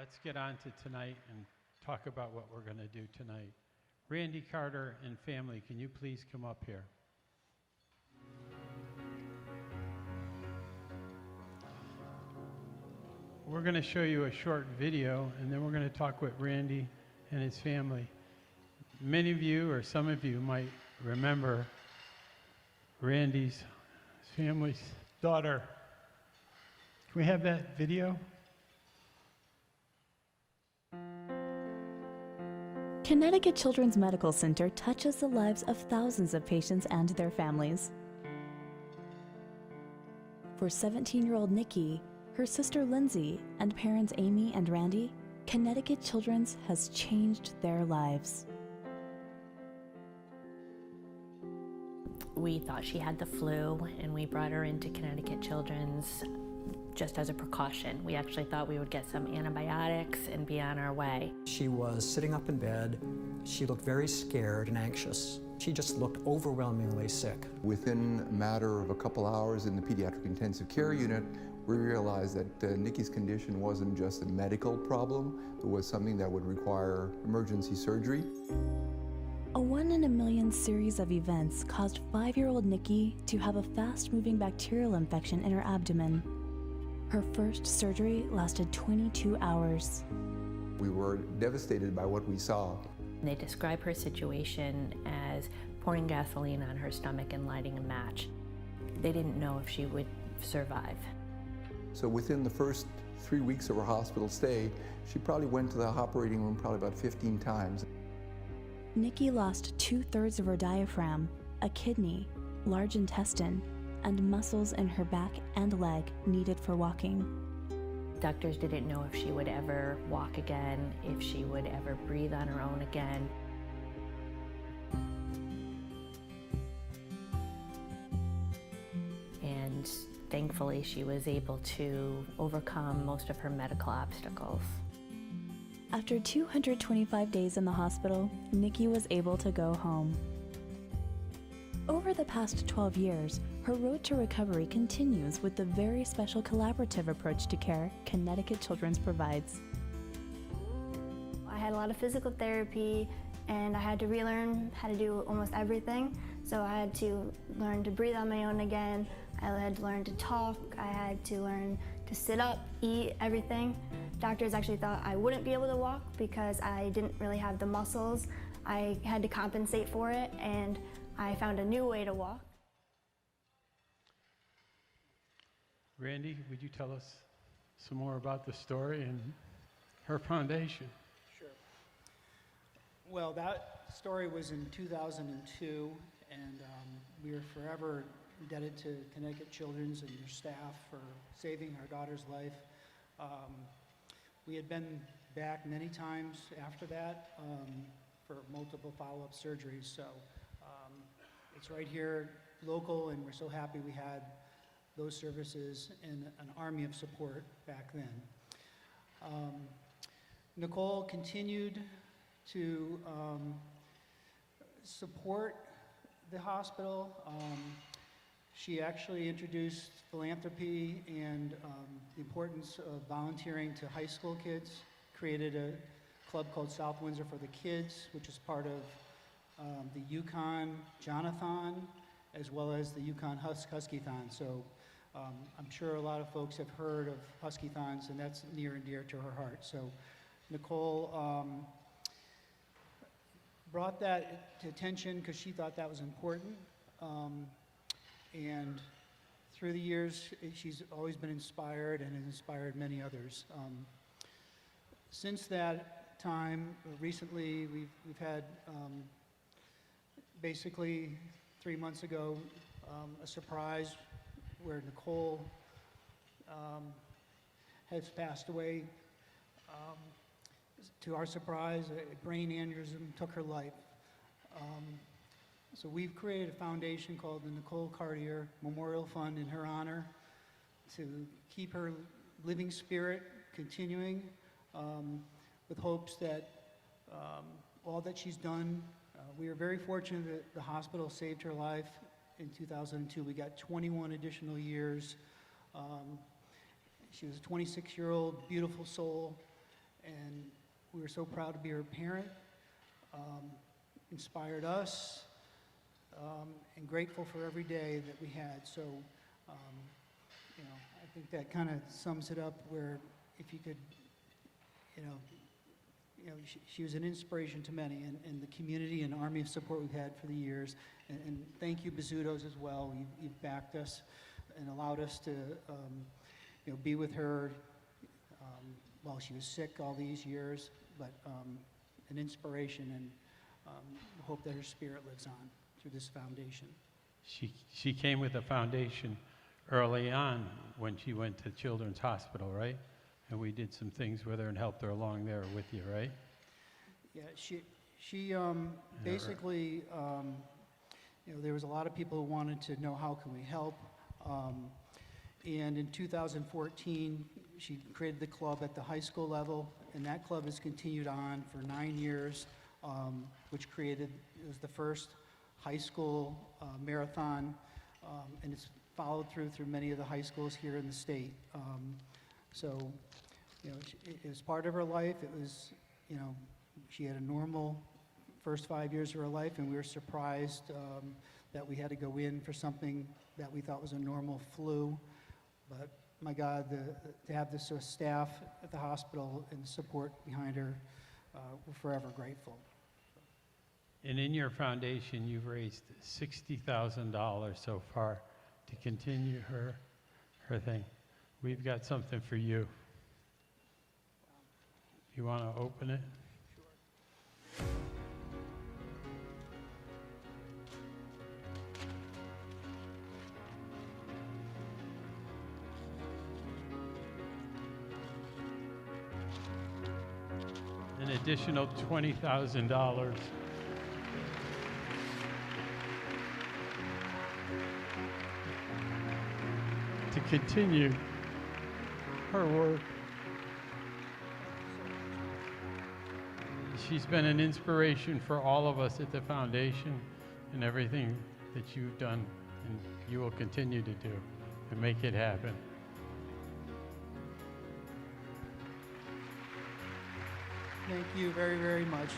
let's get on to tonight and talk about what we're going to do tonight. Randy Carter and family, can you please come up here? We're going to show you a short video, and then we're going to talk with Randy and his family. Many of you, or some of you, might remember Randy's family's daughter. Can we have that video? Connecticut Children's Medical Center touches the lives of thousands of patients and their families. For 17-year-old Nicki, her sister Lindsay, and parents Amy and Randy, Connecticut Children's has changed their lives. We thought she had the flu, and we brought her into Connecticut Children's just as a precaution. We actually thought we would get some antibiotics and be on our way. She was sitting up in bed. She looked very scared and anxious. She just looked overwhelmingly sick. Within a matter of a couple hours in the pediatric intensive care unit, we realized that Nicki's condition wasn't just a medical problem, it was something that would require emergency surgery. A 1 in a million series of events caused 5-year-old Nicki to have a fast-moving bacterial infection in her abdomen. Her first surgery lasted 22 hours. We were devastated by what we saw. They describe her situation as pouring gasoline on her stomach and lighting a match. They didn't know if she would survive. So within the first 3 weeks of her hospital stay, she probably went to the operating room probably about 15 times. Nicki lost 2/3 of her diaphragm, a kidney, large intestine, and muscles in her back and leg needed for walking. Doctors didn't know if she would ever walk again, if she would ever breathe on her own again. And thankfully, she was able to overcome most of her medical obstacles. After 225 days in the hospital, Nicki was able to go home. Over the past 12 years, her road to recovery continues with the very special collaborative approach to care Connecticut Children's provides. I had a lot of physical therapy, and I had to relearn how to do almost everything. So I had to learn to breathe on my own again. I had to learn to talk. I had to learn to sit up, eat, everything. Doctors actually thought I wouldn't be able to walk because I didn't really have the muscles. I had to compensate for it, and I found a new way to walk. Randy, would you tell us some more about the story and her foundation? Sure. Well, that story was in 2002, and we are forever indebted to Connecticut Children's and their staff for saving our daughter's life. We had been back many times after that for multiple follow-up surgeries, so it's right here, local, and we're so happy we had those services and an army of support back then. Nicole continued to support the hospital. She actually introduced philanthropy and the importance of volunteering to high school kids, created a club called South Windsor for the Kids, which is part of the Yukon Jonathon, as well as the Yukon Huskython. So I'm sure a lot of folks have heard of Huskythons, and that's near and dear to her heart. So Nicole brought that to attention because she thought that was important. And through the years, she's always been inspired and has inspired many others. Since that time, recently, we've had basically 3 months ago a surprise where Nicole has passed away. To our surprise, a brain aneurysm took her life. So we've created a foundation called the Nicole Cartier Memorial Fund in her honor to keep her living spirit continuing with hopes that all that she's done, we are very fortunate that the hospital saved her life in 2002. We got 21 additional years. She was a 26-year-old beautiful soul, and we were so proud to be her parent. Inspired us, and grateful for every day that we had. So, you know, I think that kind of sums it up. Where if you could, you know, she was an inspiration to many, and the community and army of support we've had for the years. And thank you, Bizzuto's, as well. You've backed us and allowed us to, you know, be with her while she was sick all these years. But an inspiration, and hope that her spirit lives on through this foundation. She came with a foundation early on when she went to Children's Hospital, right? And we did some things with her and helped her along there with you, right? Yeah, she basically, you know, there was a lot of people who wanted to know how can we help. And in 2014, she created the club at the high school level, and that club has continued on for 9 years, which it was the first high school marathon, and it's followed through many of the high schools here in the state. So, you know, it was part of her life. It was, you know, she had a normal first 5 years of her life, and we were surprised that we had to go in for something that we thought was a normal flu. But my God, to have this staff at the hospital and the support behind her, we're forever grateful. And in your foundation, you've raised $60,000 so far to continue her thing. We've got something for you. You want to open it? An additional $20,000. To continue her work. She's been an inspiration for all of us at the foundation, and everything that you've done and you will continue to do and make it happen. Thank you very, very much.